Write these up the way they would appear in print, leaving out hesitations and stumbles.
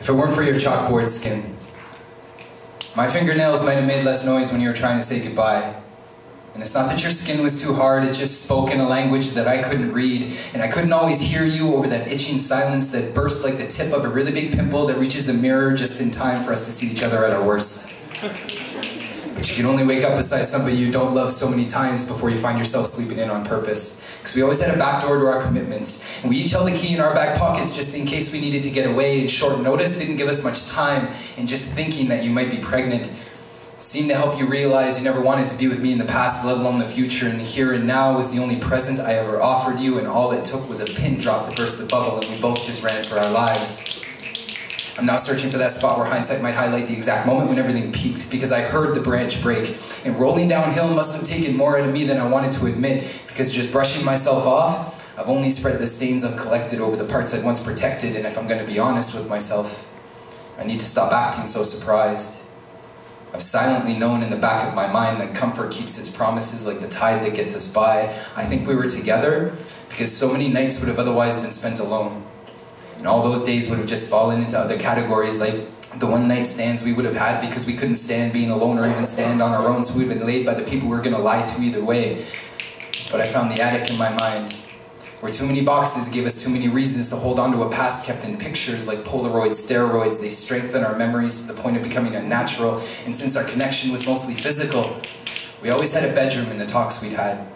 If it weren't for your chalkboard skin, my fingernails might have made less noise when you were trying to say goodbye. And it's not that your skin was too hard, it just spoke in a language that I couldn't read, and I couldn't always hear you over that itching silence that burst like the tip of a really big pimple that reaches the mirror just in time for us to see each other at our worst. But you can only wake up beside somebody you don't love so many times before you find yourself sleeping in on purpose. Because we always had a back door to our commitments, and we each held the key in our back pockets just in case we needed to get away, and short notice didn't give us much time, and just thinking that you might be pregnant seemed to help you realize you never wanted to be with me in the past, let alone the future, and the here and now was the only present I ever offered you, and all it took was a pin drop to burst the bubble, and we both just ran for our lives. I'm now searching for that spot where hindsight might highlight the exact moment when everything peaked, because I heard the branch break, and rolling downhill must have taken more out of me than I wanted to admit, because just brushing myself off, I've only spread the stains I've collected over the parts I'd once protected, and if I'm going to be honest with myself, I need to stop acting so surprised. I've silently known in the back of my mind that comfort keeps its promises like the tide that gets us by. I think we were together because so many nights would have otherwise been spent alone. And all those days would have just fallen into other categories, like the one-night stands we would have had because we couldn't stand being alone or even stand on our own, so we'd been laid by the people we were going to lie to either way. But I found the attic in my mind, where too many boxes gave us too many reasons to hold on to a past kept in pictures like Polaroid steroids. They strengthen our memories to the point of becoming unnatural, and since our connection was mostly physical, we always had a bedroom in the talks we'd had.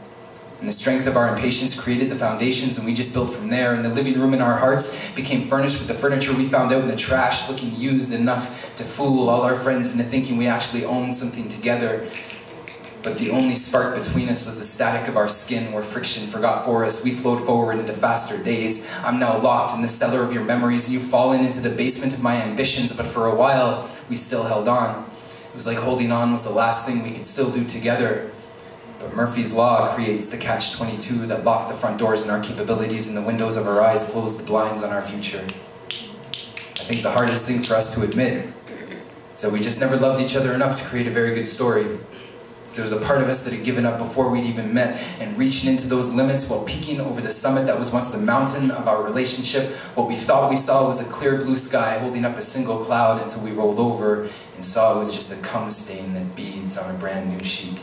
And the strength of our impatience created the foundations, and we just built from there, and the living room in our hearts became furnished with the furniture we found out in the trash, looking used enough to fool all our friends into thinking we actually owned something together. But the only spark between us was the static of our skin, where friction forgot for us. We flowed forward into faster days. I'm now locked in the cellar of your memories, and you've fallen into the basement of my ambitions, but for a while, we still held on. It was like holding on was the last thing we could still do together. But Murphy's Law creates the catch-22 that locked the front doors in our capabilities, and the windows of our eyes closed the blinds on our future. I think the hardest thing for us to admit is that we just never loved each other enough to create a very good story. So there was a part of us that had given up before we'd even met, and reaching into those limits while peeking over the summit that was once the mountain of our relationship, what we thought we saw was a clear blue sky holding up a single cloud, until we rolled over and saw it was just a cum stain that beads on a brand new sheet.